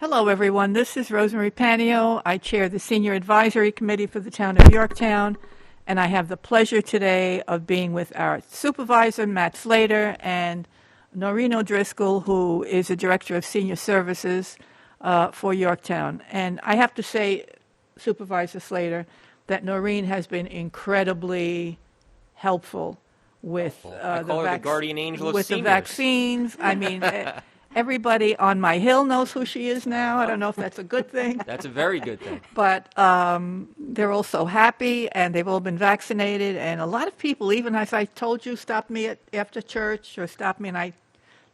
Hello, everyone. This is Rosemary Panio. I chair the Senior Advisory Committee for the Town of Yorktown, and I have the pleasure today of being with our supervisor, Matt Slater, and Noreen O'Driscoll, who is the Director of Senior Services for Yorktown. And I have to say, Supervisor Slater, that Noreen has been incredibly helpful with I call her the guardian angel of with seniors. the vaccines. I mean, everybody on my hill knows who she is now. I don't know if that's a good thing. That's a very good thing. But they're all so happy, and they've all been vaccinated. And a lot of people, even as I told you, stop me after church or stop me, and I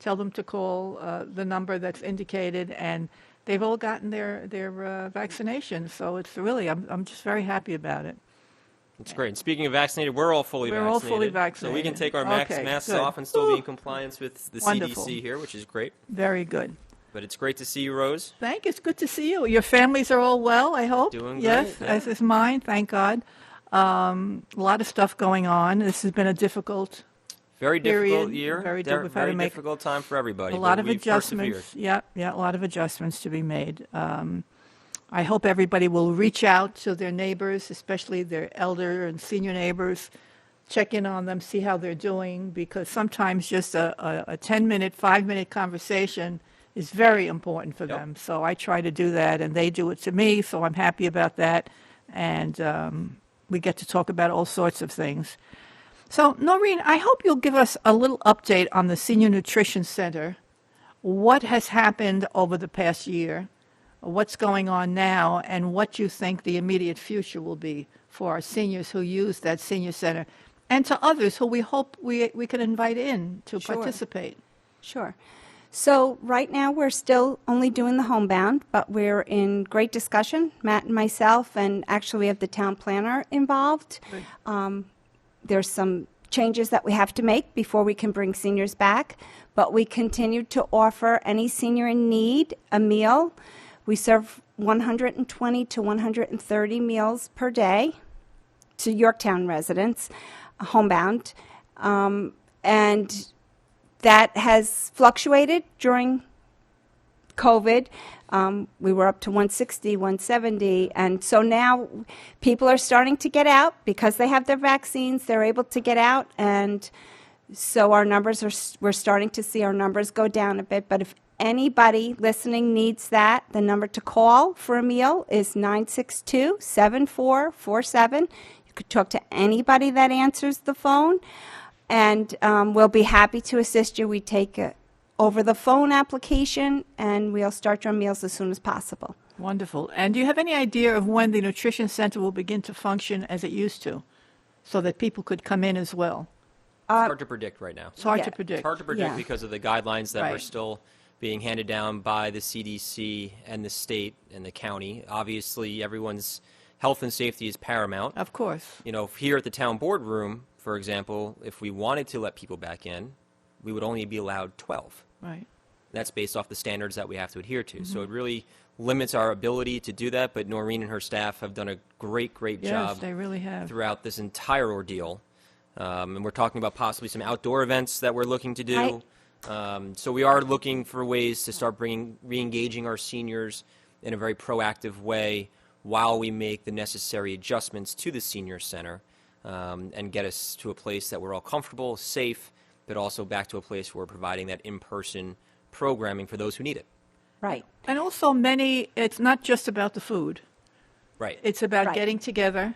tell them to call the number that's indicated, and they've all gotten their vaccinations. So it's really, I'm just very happy about it. It's great. And speaking of vaccinated, we're all fully vaccinated. We're all fully vaccinated. So we can take our masks good. off and still be in compliance with the Wonderful. CDC here, which is great. Very good. But it's great to see you, Rose. Thank you. It's good to see you. Your families are all well, I hope. Doing yes, great, yeah. as is mine, thank God. A lot of stuff going on. This has been a difficult Very period. difficult year. Very difficult time for everybody. a lot but of we've adjustments. persevered. Yeah, a lot of adjustments to be made. I hope everybody will reach out to their neighbors, especially their elder and senior neighbors, check in on them, see how they're doing, because sometimes just a 10-minute, 5-minute conversation is very important for them. So I try to do that, and they do it to me, so I'm happy about that. And we get to talk about all sorts of things. So, Noreen, I hope you'll give us a little update on the Senior Nutrition Center. What has happened over the past year? What's going on now, and what you think the immediate future will be for our seniors who use that senior center, and to others who we hope we can invite in to participate. Sure. So right now we're still only doing the homebound, but we're in great discussion, Matt and myself, and actually we have the town planner involved. There's some changes that we have to make before we can bring seniors back, but we continue to offer any senior in need a meal. We serve 120 to 130 meals per day to Yorktown residents, homebound, and that has fluctuated during COVID. We were up to 160, 170, and so now people are starting to get out because they have their vaccines. They're able to get out, and so our numbers we're starting to see our numbers go down a bit. But if anybody listening needs that, the number to call for a meal is 962-7447. You could talk to anybody that answers the phone, and we'll be happy to assist you. We take a over-the-phone application, and we'll start your meals as soon as possible. Wonderful. And do you have any idea of when the nutrition center will begin to function as it used to, so that people could come in as well? It's hard to predict right now. It's hard Yeah. to predict. It's hard to predict Yeah. because of the guidelines that Right. were still being handed down by the CDC and the state and the county. Obviously, everyone's health and safety is paramount. Of course. You know, here at the town boardroom, for example, if we wanted to let people back in, we would only be allowed 12. Right. That's based off the standards that we have to adhere to. So it really limits our ability to do that, but Noreen and her staff have done a great Yes, job they really have. throughout this entire ordeal. And we're talking about possibly some outdoor events that we're looking to do. So we are looking for ways to start re-engaging our seniors in a very proactive way while we make the necessary adjustments to the senior center and get us to a place that we're all comfortable, safe, but also back to a place where we're providing that in-person programming for those who need it. Right. And also it's not just about the food. Right. It's about Right. getting together.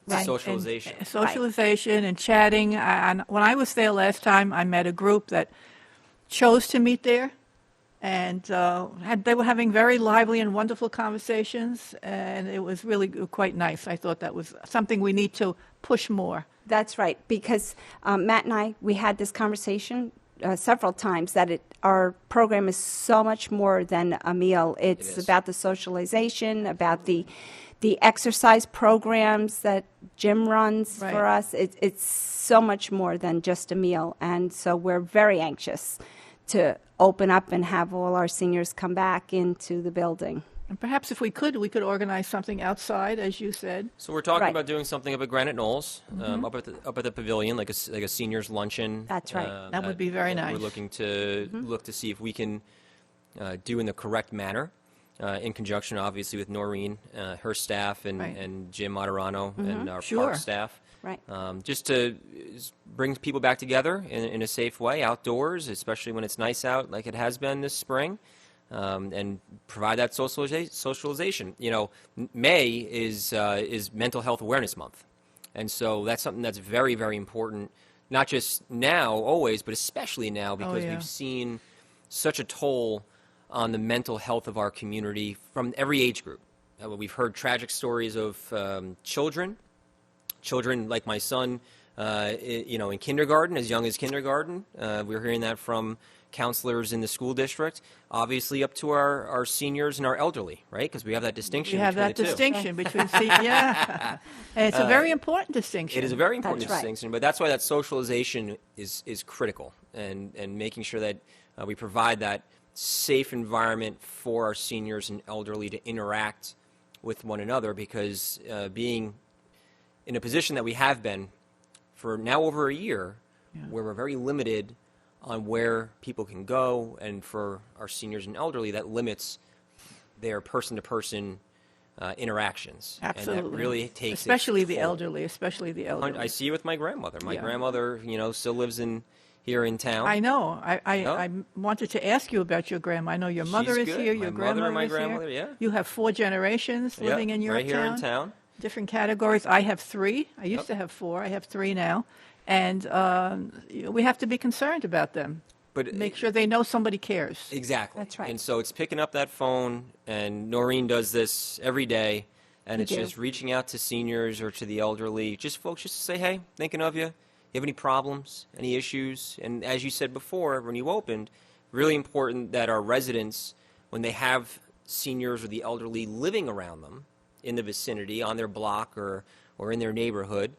It's socialization. And socialization and chatting. And when I was there last time, I met a group that chose to meet there, and they were having very lively and wonderful conversations, and it was really quite nice. I thought that was something we need to push more. That's right, because Matt and I, we had this conversation several times that our program is so much more than a meal. It's about the socialization, about the exercise programs that Jim runs Right. for us. It's so much more than just a meal, and so we're very anxious to open up and have all our seniors come back into the building. And perhaps if we could organize something outside, as you said. So we're talking Right. about doing something up at Granite Knolls, up at the pavilion, like a seniors luncheon. That's right. That would be very that nice. We're looking to look to see if we can do in the correct manner. in conjunction, obviously, with Noreen, her staff, and, Right. and Jim Moderano and our Sure. park staff. Right. Just to bring people back together in a safe way, outdoors, especially when it's nice out like it has been this spring, and provide that socialization. You know, May is Mental Health Awareness Month, and so that's something that's very, very important, not just now, always, but especially now, because yeah. we've seen such a toll on the mental health of our community from every age group. We've heard tragic stories of children like my son, in kindergarten, as young as kindergarten. We're hearing that from counselors in the school district, obviously up to our seniors and our elderly, right? Because we have that distinction You have between that the two. distinction between, yeah. And it's a very important distinction. It is a very important That's right. distinction, but that's why that socialization is critical, and making sure that we provide that safe environment for our seniors and elderly to interact with one another, because being in a position that we have been for now over a year, where we're very limited on where people can go, and for our seniors and elderly, that limits their person-to-person interactions. Absolutely. And that really takes especially its the toll. elderly, especially the elderly. I see it with my grandmother. My Yeah. grandmother, still lives here in town. I know. I Oh. wanted to ask you about your grandma. I know your mother She's is good. here, My your mother grandmother and my is grandmother, here. yeah. You have 4 generations Yeah, living in your right here in town. Different categories. I have 3. I used Yep. to have 4. I have 3 now. And we have to be concerned about them. But Make sure they know somebody cares. Exactly. That's right. And so it's picking up that phone, and Noreen does this every day, and We it's do. just reaching out to seniors or to the elderly, just folks, just to say, hey, thinking of you. You have any problems, any issues? And as you said before, when you opened, really important that our residents, when they have seniors or the elderly living around them in the vicinity, on their block or in their neighborhood,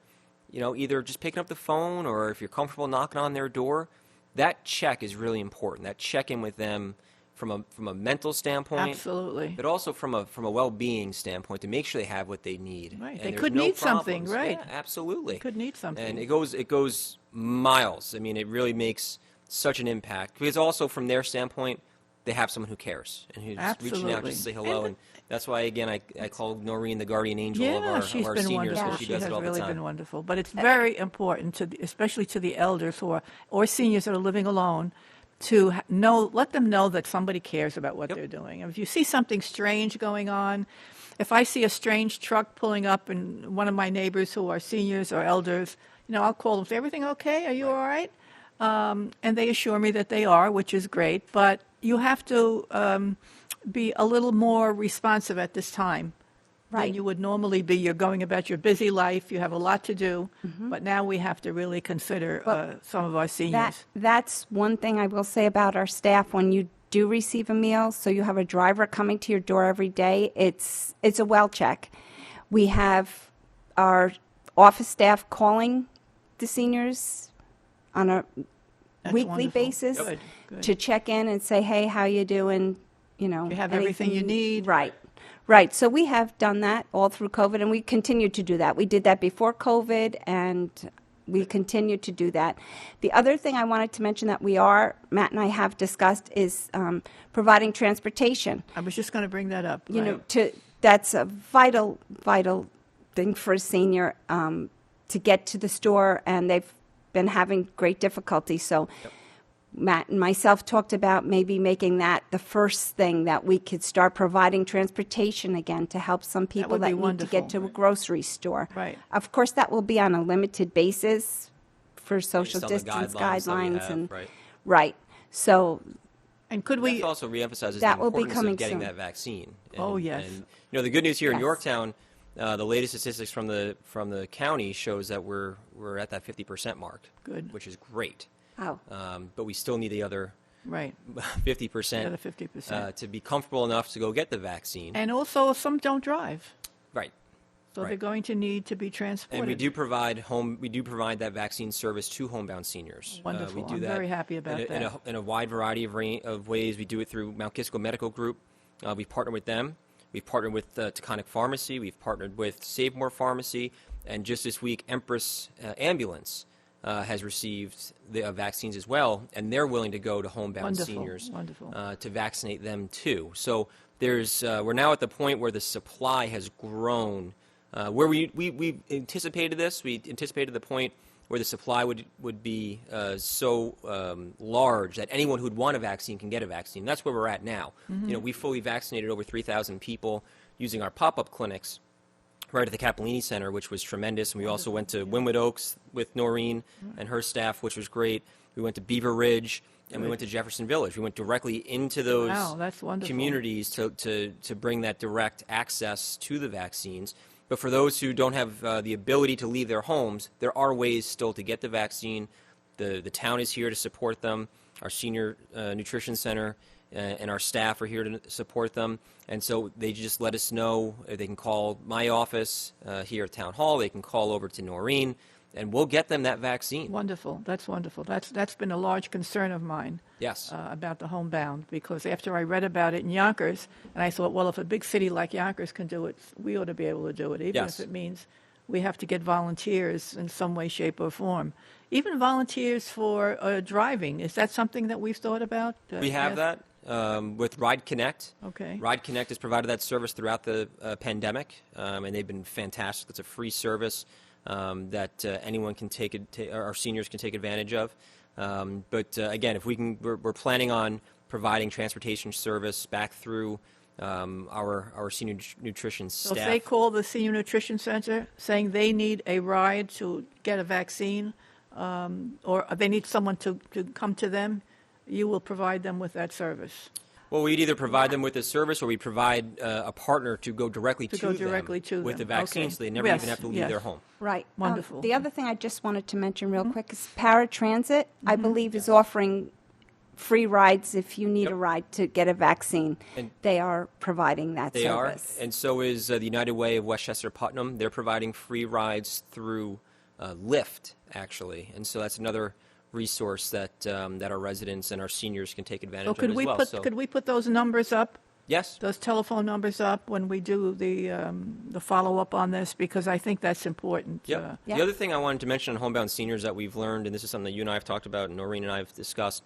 either just picking up the phone, or if you're comfortable knocking on their door, that check is really important. That check-in with them from a mental standpoint, Absolutely. but also from a well-being standpoint, to make sure they have what they need. Right. And They there's could no need something, problems. right. Yeah, absolutely. Could need something. And it goes miles. I mean, it really makes such an impact, because also from their standpoint, they have someone who cares and who's reaching out Absolutely. just to say hello. And that's why, again, I call Noreen the guardian angel of Yeah, our she's been seniors, wonderful. because she does has it all really the time. been wonderful. But it's very important especially to the elders or seniors that are living alone, to let them know that somebody cares about what Yep. they're doing. If you see something strange going on, if I see a strange truck pulling up and one of my neighbors who are seniors or elders, I'll call them, say, everything okay? Are you all right? And they assure me that they are, which is great. But you have to be a little more responsive at this time than Right. you would normally be. You're going about your busy life. You have a lot to do. But now we have to really consider some of our seniors. That's one thing I will say about our staff. When you do receive a meal, so you have a driver coming to your door every day, it's a well check. We have our office staff calling the seniors on a That's weekly wonderful. basis Good, good. to check in and say, hey, how you doing? You have everything you need. Right. Right. So we have done that all through COVID, and we continue to do that. We did that before COVID, and we continue to do that. The other thing I wanted to mention that Matt and I have discussed, is providing transportation. I was just going to bring that up. That's a vital thing for a senior, to get to the store, and they've been having great difficulty. So Matt and myself talked about maybe making that the first thing, that we could start providing transportation again to help some people would be that need to get wonderful. to a grocery store. Right. Of course, that will be on a limited basis for social Based on the distance guidelines that we guidelines have, and right. Right. So And could We we? also reemphasizes That the will be importance coming of getting soon. that vaccine. Oh, yes. And the good news here in Yes. Yorktown, the latest statistics from the county shows that we're at that 50% mark. Good. Which is great. Oh. But we still need the other Right. 50%, The other 50%. to be comfortable enough to go get the vaccine. And also, some don't drive, Right. so Right. they're going to need to be transported. And we do provide that vaccine service to homebound seniors. Wonderful. We do I'm that very happy about that. in a wide variety of ways. We do it through Mount Kisco Medical Group. We've partnered with them. We've partnered with Taconic Pharmacy. We've partnered with Save More Pharmacy. And just this week, Empress Ambulance has received the vaccines as well, and they're willing to go to homebound Wonderful, seniors wonderful. To vaccinate them too. So we're now at the point where the supply has grown. Where we anticipated this, we anticipated the point where the supply would be so large that anyone who'd want a vaccine can get a vaccine. That's where we're at now. We fully vaccinated over 3,000 people using our pop-up clinics right at the Cappellini Center, which was tremendous. And we also went to Wynwood Oaks with Noreen and her staff, which was great. We went to Beaver Ridge, and we went to Jefferson Village. We went directly into those that's wonderful. communities to bring that direct access to the vaccines. But for those who don't have the ability to leave their homes, there are ways still to get the vaccine. The town is here to support them. Our senior nutrition center and our staff are here to support them. And so they just let us know. They can call my office here at Town Hall. They can call over to Noreen, and we'll get them that vaccine. Wonderful. That's wonderful. That's been a large concern of mine. Yes. About the homebound, because after I read about it in Yonkers, and I thought, well, if a big city like Yonkers can do it, we ought to be able to do it, even Yes. if it means we have to get volunteers in some way, shape, or form. Even volunteers for driving. Is that something that we've thought about? We have Yes? that with Ride Connect. Okay. Ride Connect has provided that service throughout the pandemic, and they've been fantastic. It's a free service that anyone can our seniors can take advantage of. But again, if we're planning on providing transportation service back through our senior nutrition So staff. if they call the senior nutrition center saying they need a ride to get a vaccine, or they need someone to come to them, you will provide them with that service. Well, we'd either provide them with the service, or we provide a partner to go directly to them with the vaccine, Okay. so they never Yes, even have to leave yes. their home. Right. Wonderful. The other thing I just wanted to mention real quick is Paratransit, I believe, is offering free rides if you need Yep. a ride to get a vaccine. And they are providing that They service. are, and so is the United Way of Westchester Putnam. They're providing free rides through Lyft, actually, and so that's another resource that our residents and our seniors can take advantage So of could as we well. could we put those numbers up, Yes. those telephone numbers up when we do the follow-up on this? Because I think that's important. Yep. Yeah. The other thing I wanted to mention on homebound seniors that we've learned, and this is something that you and I have talked about, and Noreen and I have discussed,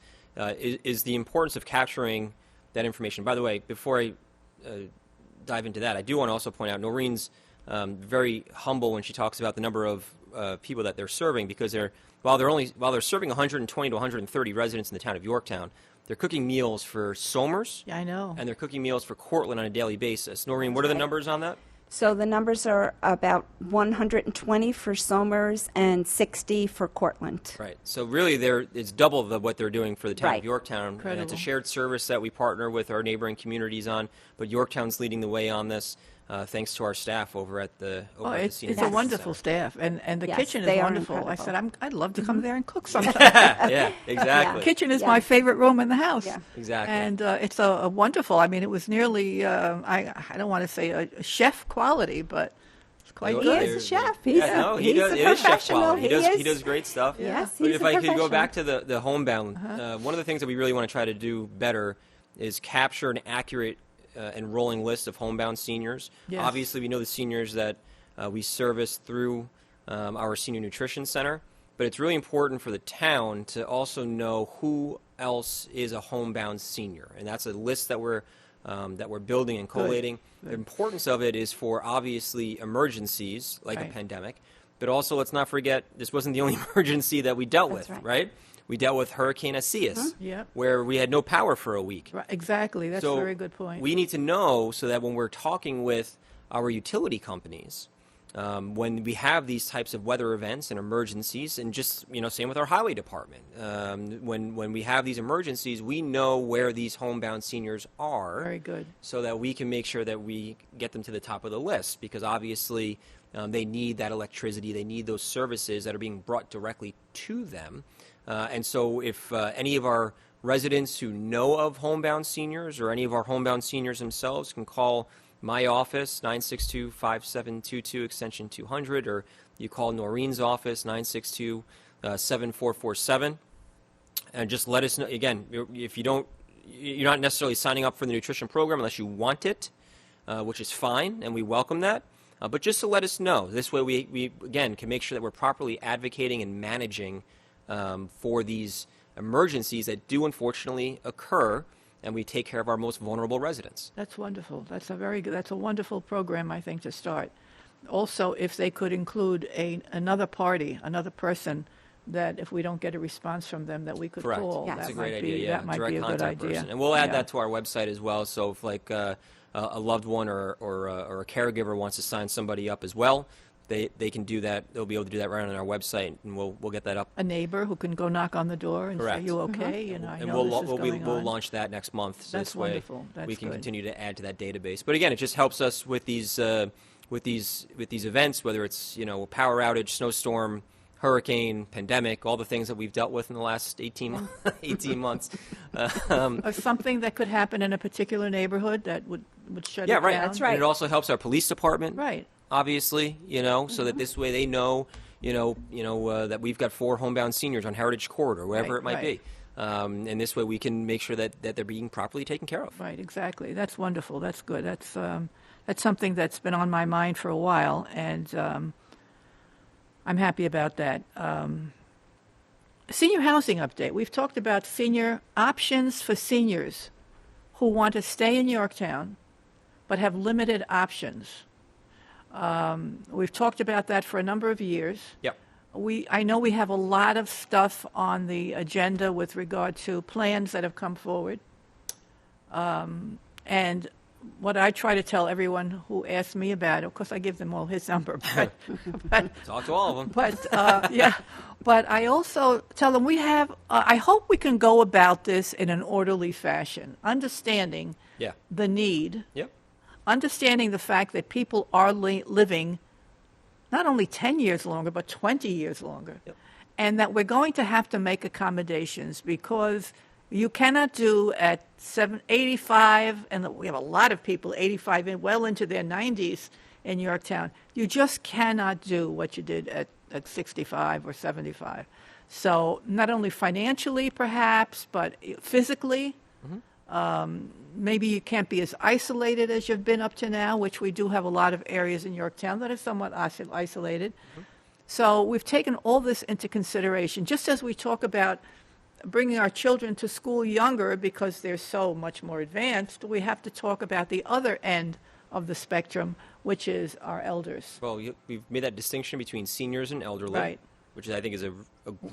is the importance of capturing that information. By the way, before I dive into that, I do want to also point out Noreen's very humble when she talks about the number of people that they're serving, because while they're serving 120 to 130 residents in the town of Yorktown, they're cooking meals for Somers, Yeah, I know. and they're cooking meals for Cortland on a daily basis. Noreen, what are the numbers on that? So the numbers are about 120 for Somers and 60 for Cortland. Right. So really, it's double what they're doing for the town Right. of Yorktown. And it's a Incredible. shared service that we partner with our neighboring communities on. But Yorktown's leading the way on this, thanks to our staff over at the It's Senior a Nutrition wonderful Center. staff, and the Yes, kitchen is they are wonderful. I incredible. said, I'd love to come there and cook sometime. Yeah, exactly. Kitchen is Yeah. my favorite room in the house. Yeah. Exactly. And it's a wonderful. I mean, it was nearly I don't want to say a chef quality, but it's quite He good. is a chef. Yeah, He's no, a, he he's does. a It is chef professional. quality. He is. does great stuff. Yes, But he's if a I could go professional. back to the homebound, one of the things that we really want to try to do better is capture an accurate and rolling list of homebound seniors. Yes. Obviously, we know the seniors that we service through our senior nutrition center, but it's really important for the town to also know who else is a homebound senior, and that's a list that we're building and collating. The importance of it is for obviously emergencies like Right. a pandemic, but also let's not forget this wasn't the only emergency that we dealt That's with, right. We dealt with Hurricane Asias, Yep. where we had no power for a week. Right, exactly. That's So a very good point. We need to know so that when we're talking with our utility companies, when we have these types of weather events and emergencies, and just same with our highway department, when we have these emergencies, we know where these homebound seniors are, Very good. so that we can make sure that we get them to the top of the list, because obviously they need that electricity, they need those services that are being brought directly to them. And so if any of our residents who know of homebound seniors, or any of our homebound seniors themselves, can call my office, 962-5722, extension 200, or you call Noreen's office, 962-7447, and just let us know. Again, if you're not necessarily signing up for the nutrition program unless you want it, which is fine, and we welcome that. But just to let us know. This way we again, can make sure that we're properly advocating and managing for these emergencies that do unfortunately occur, and we take care of our most vulnerable residents. That's wonderful. That's a very good, that's a wonderful program, I think, to start. Also, if they could include another party, another person, that if we don't get a response from them, that we could Correct. call. Yes. That's That a great might idea. be, Yeah, that might direct be a good contact idea. person, and we'll add Yeah. that to our website as well. So if like a loved one or a caregiver wants to sign somebody up as well, they can do that. They'll be able to do that right on our website, and we'll get that up. A neighbor who can go knock on the door and Correct. say, "You okay?" And I And know this is going we'll on. launch that next month. So That's this way wonderful. That's we can good. continue to add to that database. But again, it just helps us with these events, whether it's a power outage, snowstorm, hurricane, pandemic, all the things that we've dealt with in the last 18 months. Or something that could happen in a particular neighborhood that would shut Yeah, it right. down. That's right. And it also helps our police department. Right. Obviously, so that this way they know, that we've got 4 homebound seniors on Heritage Court or wherever Right, it might right. be. And this way we can make sure that they're being properly taken care of. Right, exactly. That's wonderful. That's good. That's something that's been on my mind for a while, and I'm happy about that. Senior housing update. We've talked about senior options for seniors who want to stay in Yorktown but have limited options. We've talked about that for a number of years. Yep. I know we have a lot of stuff on the agenda with regard to plans that have come forward. And what I try to tell everyone who asks me about it, of course I give them all his number, but Talk to all of them. but I also tell them we have, I hope we can go about this in an orderly fashion, understanding Yeah. the need, Yep. understanding the fact that people are living not only 10 years longer, but 20 years longer. Yep. And that we're going to have to make accommodations because you cannot do at 85, and we have a lot of people 85 and well into their 90s in Yorktown. You just cannot do what you did at 65 or 75. So not only financially, perhaps, but physically. Maybe you can't be as isolated as you've been up to now, which we do have a lot of areas in Yorktown that are somewhat isolated. So we've taken all this into consideration, just as we talk about bringing our children to school younger because they're so much more advanced. We have to talk about the other end of the spectrum, which is our elders. Well, we've made that distinction between seniors and elderly, Right. which I think is a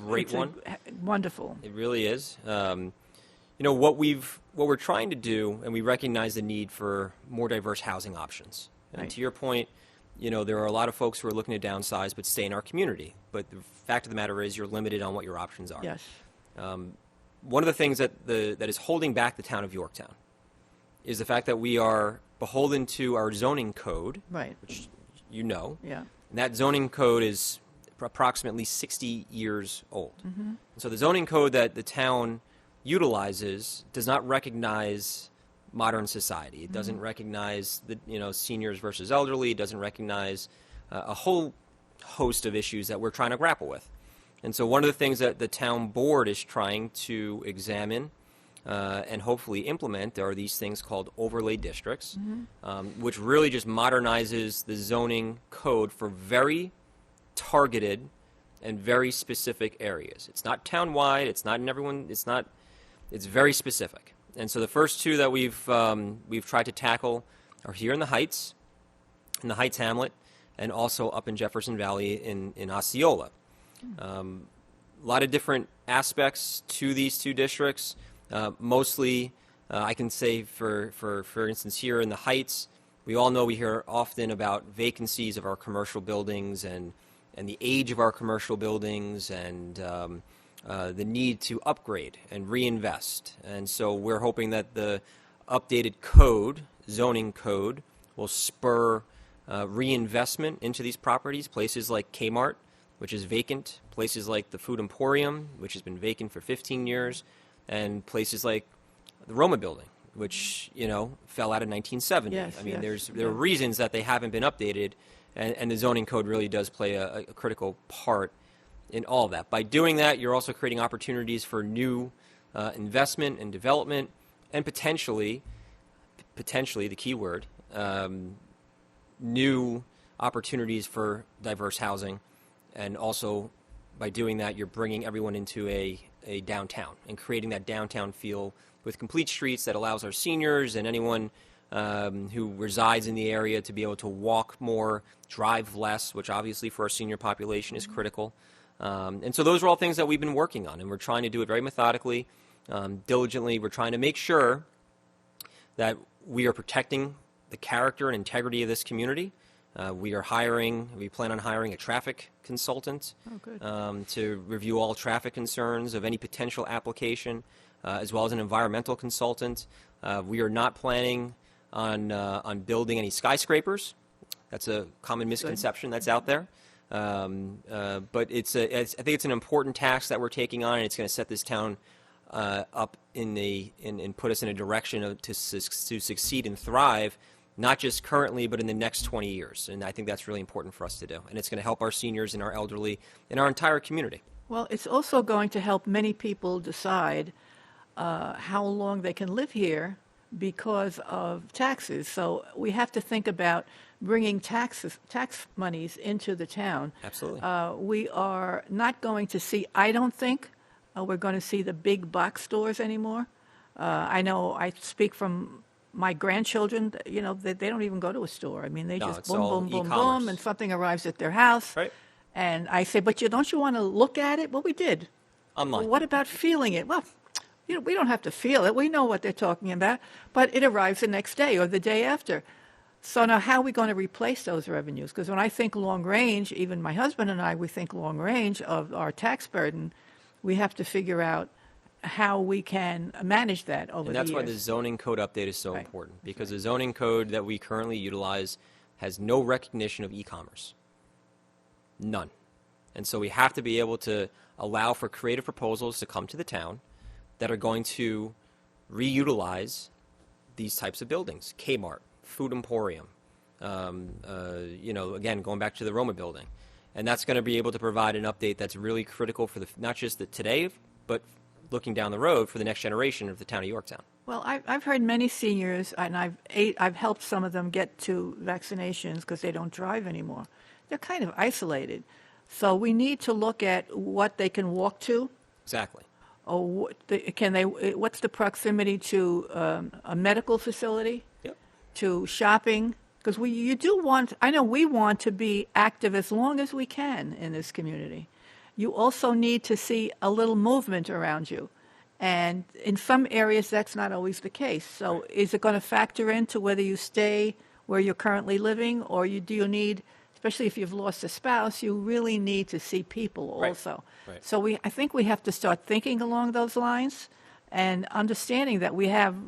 great It's one. Wonderful. It really is. What we're trying to do, and we recognize the need for more diverse housing options. And Right. to your point, there are a lot of folks who are looking to downsize but stay in our community. But the fact of the matter is, you're limited on what your options are. Yes. One of the things that is holding back the town of Yorktown is the fact that we are beholden to our zoning code, Right. which you know. Yeah. And that zoning code is approximately 60 years old. Mm-hmm. So the zoning code that the town utilizes does not recognize modern society. It doesn't recognize the seniors versus elderly. It doesn't recognize a whole host of issues that we're trying to grapple with. And so one of the things that the town board is trying to examine and hopefully implement are these things called overlay districts, which really just modernizes the zoning code for very targeted and very specific areas. It's not town-wide. It's not in everyone. It's very specific. And so the first two that we've tried to tackle are here in the Heights hamlet, and also up in Jefferson Valley in Osceola. A lot of different aspects to these two districts. Mostly, I can say for instance, here in the Heights, we all know we hear often about vacancies of our commercial buildings and the age of our commercial buildings and the need to upgrade and reinvest. And so we're hoping that the updated zoning code, will spur reinvestment into these properties, places like Kmart, which is vacant, places like the Food Emporium, which has been vacant for 15 years, and places like the Roma building, which, fell out in 1970. Yes, I mean, yes, there are reasons that they haven't been updated, and the zoning code really does play a critical part in all of that. By doing that, you're also creating opportunities for new investment and development, and potentially the key word, new opportunities for diverse housing, and also by doing that, you're bringing everyone into a downtown and creating that downtown feel with complete streets that allows our seniors and anyone who resides in the area to be able to walk more, drive less, which obviously for our senior population is critical. And so those are all things that we've been working on, and we're trying to do it very methodically, diligently. We're trying to make sure that we are protecting the character and integrity of this community. We plan on hiring a traffic consultant to review all traffic concerns of any potential application, as well as an environmental consultant. We are not planning on building any skyscrapers. That's a common misconception that's out there. But I think it's an important task that we're taking on, and it's going to set this town up and put us in a direction to succeed and thrive, not just currently, but in the next 20 years. And I think that's really important for us to do. And it's going to help our seniors and our elderly and our entire community. Well, it's also going to help many people decide how long they can live here because of taxes. So we have to think about bringing tax monies into the town. Absolutely. We are not going to see, I don't think, we're going to see the big box stores anymore. I know I speak from my grandchildren, they don't even go to a store. I mean, they just boom, boom, boom, boom, and something arrives at their house. Right. And I say, but don't you want to look at it? Well, we did. Online. Well, what about feeling it? Well, we don't have to feel it. We know what they're talking about. But it arrives the next day or the day after. So now how are we going to replace those revenues? Because when I think long range, even my husband and I, we think long range of our tax burden, we have to figure out how we can manage that over the years. And that's why the zoning code update is so important, because the zoning code that we currently utilize has no recognition of e-commerce. None. And so we have to be able to allow for creative proposals to come to the town that are going to reutilize these types of buildings. Kmart, Food Emporium, again, going back to the Roma building. And that's going to be able to provide an update that's really critical for not just the today, but looking down the road for the next generation of the town of Yorktown. Well, I've heard many seniors, and I've helped some of them get to vaccinations because they don't drive anymore. They're kind of isolated. So we need to look at what they can walk to. Exactly. Or what's the proximity to a medical facility? Yep. To shopping? Because I know we want to be active as long as we can in this community. You also need to see a little movement around you. And in some areas, that's not always the case. So is it going to factor into whether you stay where you're currently living, or do you need, especially if you've lost a spouse, you really need to see people also. Right. So I think we have to start thinking along those lines and understanding that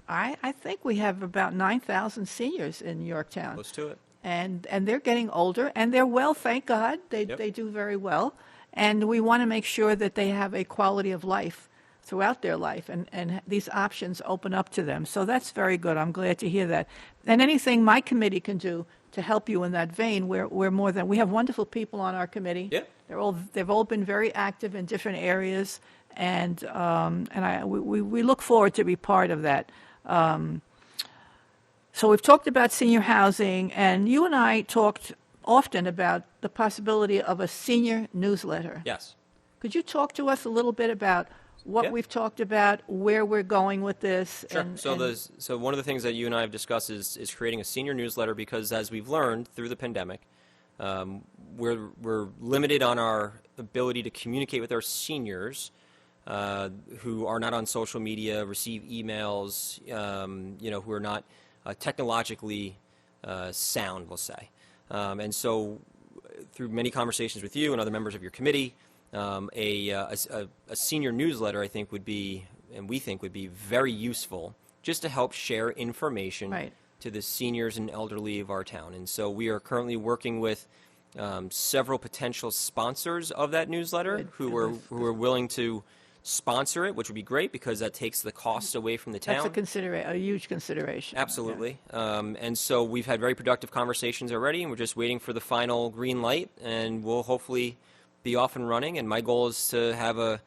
I think we have about 9,000 seniors in Yorktown. Close to it. And they're getting older, and they're well, thank God. They do very well. And we want to make sure that they have a quality of life throughout their life, and these options open up to them. So that's very good. I'm glad to hear that. And anything my committee can do to help you in that vein, we have wonderful people on our committee. Yeah. They've all been very active in different areas, and we look forward to be part of that. So we've talked about senior housing, and you and I talked often about the possibility of a senior newsletter. Yes. Could you talk to us a little bit about what we've talked about, where we're going with this? Sure. So one of the things that you and I have discussed is creating a senior newsletter, because as we've learned through the pandemic, we're limited on our ability to communicate with our seniors who are not on social media, receive emails, who are not technologically sound, we'll say. And so through many conversations with you and other members of your committee, a senior newsletter, I think, we think would be very useful just to help share information to the seniors and elderly of our town. And so we are currently working with several potential sponsors of that newsletter who are willing to sponsor it, which would be great because that takes the cost away from the town. That's a huge consideration. Absolutely. And so we've had very productive conversations already, and we're just waiting for the final green light, and we'll hopefully be off and running. And my goal is to have a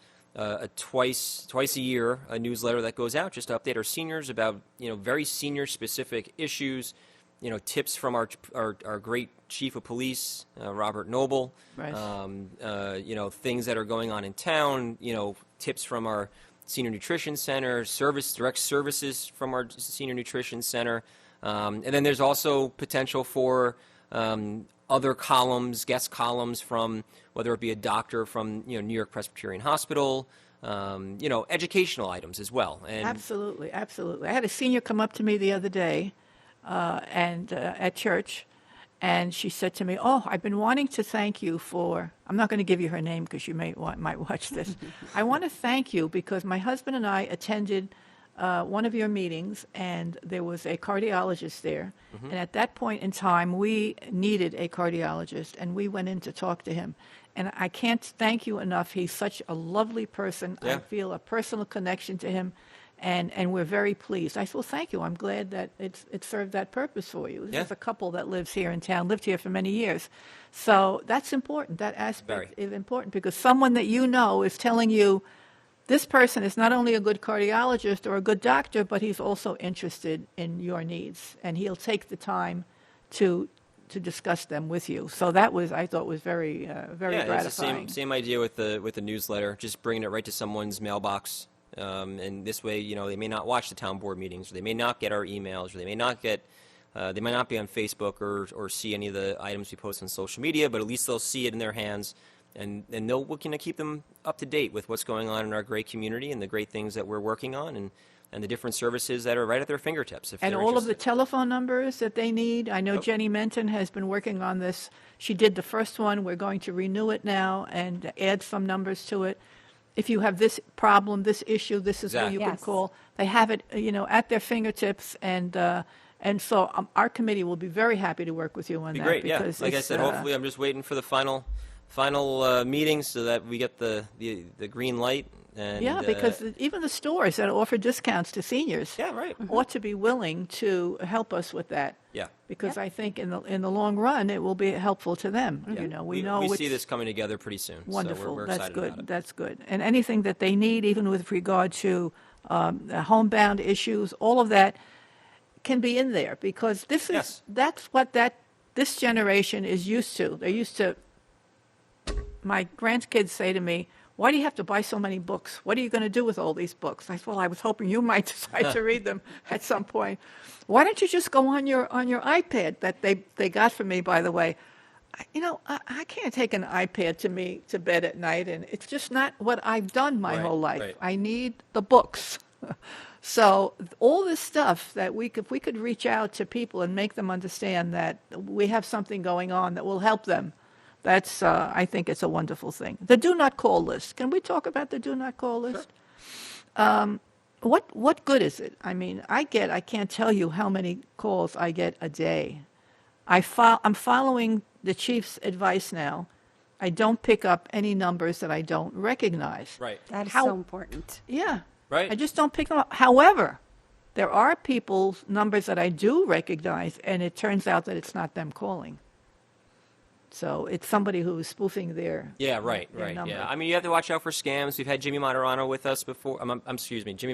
twice a year a newsletter that goes out just to update our seniors about very senior specific issues, tips from our great chief of police, Robert Noble. Right. Things that are going on in town. Tips from our senior nutrition center, direct services from our senior nutrition center, and then there's also potential for other columns, guest columns from whether it be a doctor from New York Presbyterian Hospital. Educational items as well. And Absolutely. I had a senior come up to me the other day, and at church, and she said to me, "Oh, I've been wanting to thank you for." I'm not going to give you her name because you might watch this. I want to thank you because my husband and I attended one of your meetings, and there was a cardiologist there. And at that point in time, we needed a cardiologist, and we went in to talk to him. And I can't thank you enough. He's such a lovely person. Yeah. I feel a personal connection to him, and we're very pleased. I said, well, thank you. I'm glad that it served that purpose for you. There's a couple that lives here in town, lived here for many years. So that's important. That aspect is important because someone that you know is telling you, this person is not only a good cardiologist or a good doctor, but he's also interested in your needs, and he'll take the time to discuss them with you. So that was, I thought, was very gratifying. It's the same idea with the newsletter, just bringing it right to someone's mailbox. And this way, they may not watch the town board meetings, or they may not get our emails, or they might not be on Facebook or see any of the items we post on social media, but at least they'll see it in their hands. And we're going to keep them up to date with what's going on in our great community and the great things that we're working on and the different services that are right at their fingertips. And all of the telephone numbers that they need. I know Jenny Menton has been working on this. She did the first one. We're going to renew it now and add some numbers to it. If you have this problem, this issue, this is who you can call. They have it, at their fingertips, and so our committee will be very happy to work with you on that. Great, because Like I said, hopefully I'm just waiting for the final meeting so that we get the green light. And, because even the stores that offer discounts to seniors ought to be willing to help us with that. Yeah. Because I think in the long run it will be helpful to them. Yeah. We see this coming together pretty soon. Wonderful. So we're That's excited good. about it. That's good. And anything that they need, even with regard to the homebound issues, all of that can be in there because that's what this generation is used to. They're used to. My grandkids say to me, "Why do you have to buy so many books? What are you going to do with all these books?" I said, "Well, I was hoping you might decide to read them at some point. Why don't you just go on your iPad that they got for me, by the way?" I can't take an iPad to bed at night, and it's just not what I've done my whole life. Right. I need the books. So all this stuff that if we could reach out to people and make them understand that we have something going on that will help them. That's, I think it's a wonderful thing. The do not call list. Can we talk about the do not call list? Sure. What good is it? I mean, I can't tell you how many calls I get a day. I'm following the chief's advice now. I don't pick up any numbers that I don't recognize. Right. That is so important. Yeah. Right. I just don't pick them up. However, there are people's numbers that I do recognize, and it turns out that it's not them calling. So it's somebody who's spoofing their number. Yeah. I mean, you have to watch out for scams. We've had Jimmy Materano with us before. Jimmy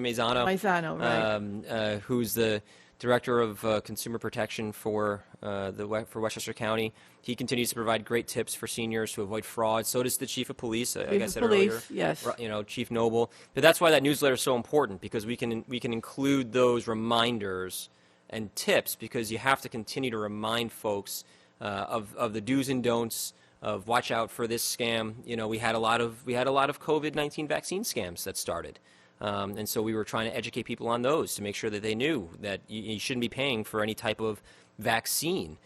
Maizano. Right. Who's the director of consumer protection for Westchester County. He continues to provide great tips for seniors to avoid fraud. So does the chief of police. Like I said earlier, yes. Chief Noble. But that's why that newsletter is so important because we can include those reminders and tips because you have to continue to remind folks. Of the do's and don'ts of watch out for this scam. We had a lot of COVID-19 vaccine scams that started, and so we were trying to educate people on those to make sure that they knew that you shouldn't be paying for any type of vaccine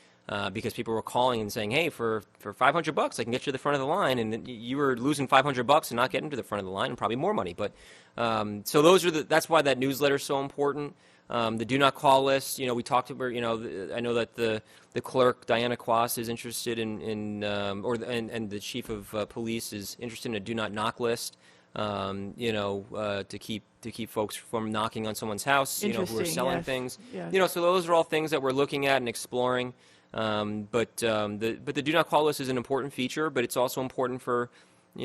because people were calling and saying, "Hey, for $500, I can get you to the front of the line," and you were losing $500 and not getting to the front of the line and probably more money. But so that's why that newsletter is so important. The do not call list, we talked about, I know that the clerk, Diana Quas, is interested and the chief of police is interested in a do not knock list, to keep folks from knocking on someone's house, who are selling things. Yes. So those are all things that we're looking at and exploring. But the do not call list is an important feature, but it's also important for,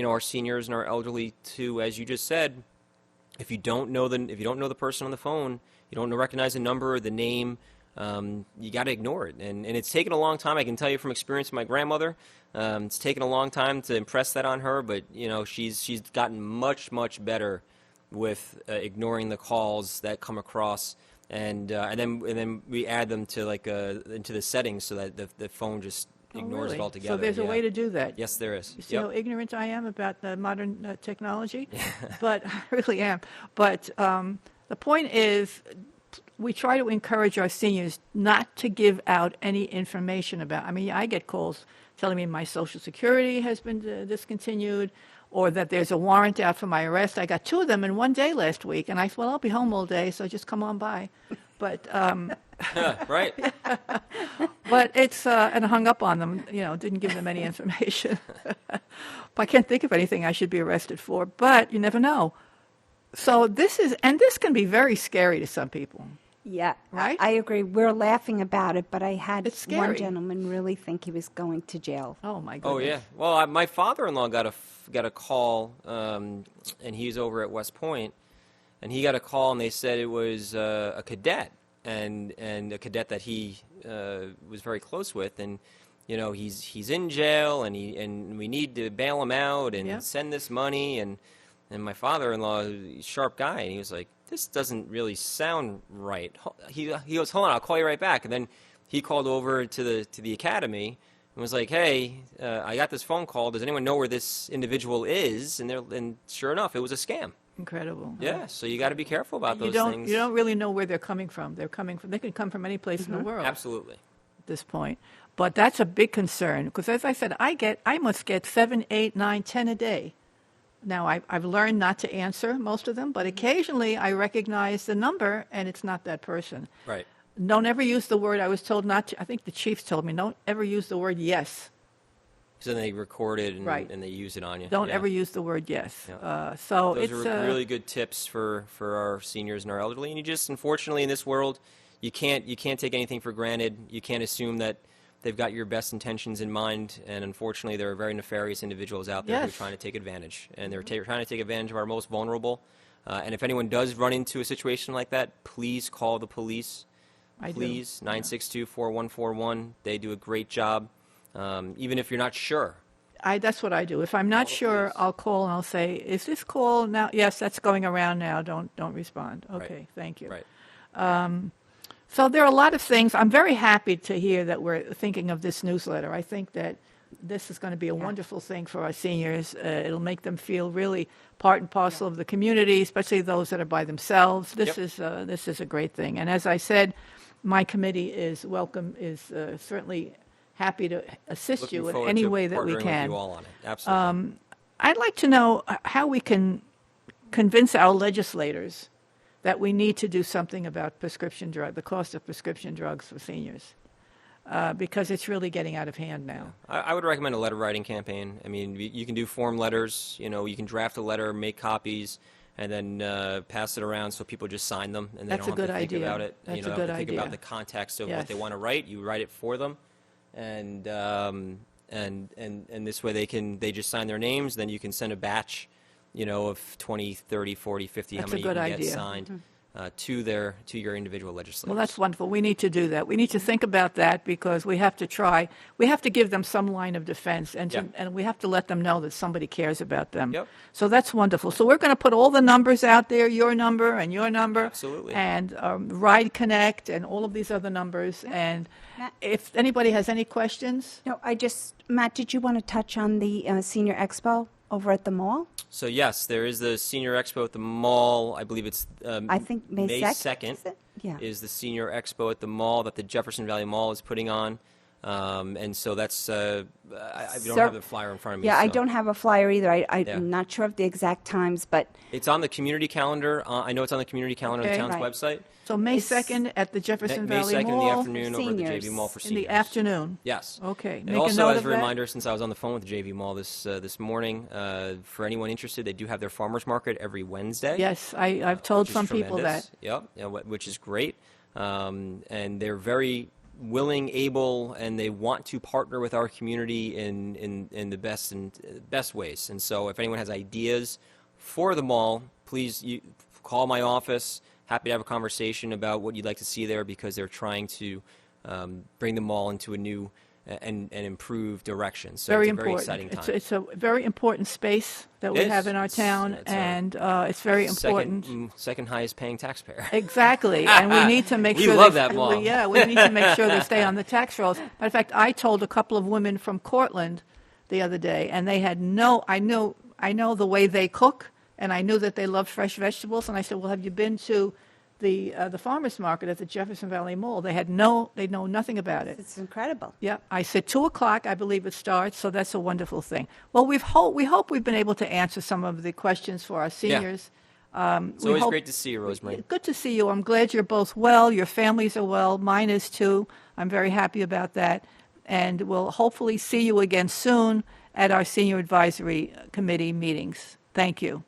our seniors and our elderly to, as you just said, if you don't know the person on the phone, you don't recognize the number or the name, you got to ignore it. And it's taken a long time. I can tell you from experience with my grandmother. It's taken a long time to impress that on her, but she's gotten much better with ignoring the calls that come across, and then we add them to into the settings so that the phone just ignores it Really? altogether. So there's a way to do that. Yes, there is. You see Yep. how ignorant I am about the modern technology? But I really am. But the point is, we try to encourage our seniors not to give out any information about. I mean, I get calls telling me my Social Security has been discontinued, or that there's a warrant out for my arrest. I got 2 of them in one day last week, and I said, well, I'll be home all day, so just come on by. But Right. but it's and I hung up on them. Didn't give them any information. But I can't think of anything I should be arrested for. But you never know. So this can be very scary to some people. Yeah, Right? I agree. We're laughing about it, but I had It's one scary. gentleman really think he was going to jail. Oh my goodness. Oh yeah. Well, my father-in-law got a call, and he's over at West Point, and he got a call, and they said it was a cadet, and a cadet that he was very close with, and he's in jail, and we need to bail him out and Yeah. send this money, and my father-in-law, he's a sharp guy, and he was like, this doesn't really sound right. He goes, hold on, I'll call you right back, and then he called over to the academy and was like, hey, I got this phone call. Does anyone know where this individual is? And sure enough, it was a scam. Incredible. Yeah, so you got to be careful about those things. You don't really know where they're coming from. They can come from any place in the world Absolutely. at this point. But that's a big concern because, as I said, I must get 7, 8, 9, 10 a day. Now, I've learned not to answer most of them, but occasionally I recognize the number and it's not that person. Right. Don't ever use the word, I was told not to, I think the chiefs told me, don't ever use the word yes. So then they record it Right. and they use it on you. Don't Yeah. ever use the word yes. Yeah. So Those it's are really good tips for our seniors and our elderly. And you just, unfortunately, in this world, you can't take anything for granted. You can't assume that they've got your best intentions in mind. And unfortunately, there are very nefarious individuals out there who are Yes. trying to take advantage. And they're trying to take advantage of our most vulnerable. And if anyone does run into a situation like that, please call the police. I do. Please, 962-4141. They do a great job, even if you're not sure. That's what I do. If I'm not the sure, police. I'll call and I'll say, "Is this call now?" Yes, that's going around now. Don't respond. Okay, Right. thank you. Right. So there are a lot of things. I'm very happy to hear that we're thinking of this newsletter. I think that this is going to be a wonderful thing for our seniors. It'll make them feel really part and parcel of the community, especially those that are by themselves. This is a great thing. And as I said, my committee is certainly happy to assist Looking you in forward any to way that we partnering with can. you all on it. Absolutely. I'd like to know how we can convince our legislators that we need to do something about the cost of prescription drugs for seniors, because it's really getting out of hand now. I would recommend a letter writing campaign. I mean, you can do form letters. You can draft a letter, make copies, and then pass it around so people just sign them and they That's a don't have good to think idea. about it. That's You a don't good have to think idea. about the context of Yes. what they want to write. You write it for them, and this way they just sign their names. Then you can send a batch, of 20, 30, 40, 50, That's how a many you good can get idea. signed to your individual legislators. Well, that's wonderful. We need to do that. We need to think about that because we have to give them some line of defense, and we have to let them know that somebody cares about them. Yep. So that's wonderful. So we're going to put all the numbers out there, your number and your number. Absolutely. And Ride Connect and all of these other numbers. And if anybody has any questions, No, Matt, did you want to touch on the Senior Expo over at the mall? So yes, there is the Senior Expo at the mall. I believe it's I think May 2nd. Is it? Yeah. is the Senior Expo at the mall that the Jefferson Valley Mall is putting on. And so that's I don't have the flyer in front of me. Yeah, I so. don't have a flyer either. I'm Yeah. not sure of the exact times, but It's on the community calendar. I know it's on the community calendar on Okay. the town's Right. website. so May It's 2nd at the Jefferson May Valley 2nd in the Mall afternoon over at the Seniors. JV Mall for in seniors. the afternoon. Yes. Okay. And Make a also, note as of a that. reminder, since I was on the phone with the JV Mall this morning, for anyone interested, they do have their farmers market every Wednesday. Yes, I've told which is some people that. tremendous. Yep, yeah, which is great. And they're very willing, able, and they want to partner with our community in the best ways. And so if anyone has ideas for the mall, please call my office, happy to have a conversation about what you'd like to see there, because they're trying to bring the mall into a new and improved direction. So Very it's a very important. exciting time. It's a very important space that we It have is. in our town, It's our and it's very important. Second highest paying taxpayer. Exactly, and we need to make We sure love they, that mall. Yeah, we need to make sure they stay on the tax rolls. Matter of fact, I told a couple of women from Cortland the other day, and they had I know the way they cook, and I knew that they love fresh vegetables, and I said, well, have you been to the farmers market at the Jefferson Valley Mall? They know nothing about it. It's incredible. Yeah, I said 2:00, I believe it starts, so that's a wonderful thing. Well, we hope we've been able to answer some of the questions for our seniors. It's always great to see you, Rosemary. Good to see you. I'm glad you're both well. Your families are well. Mine is too. I'm very happy about that. And we'll hopefully see you again soon at our Senior Advisory Committee meetings. Thank you.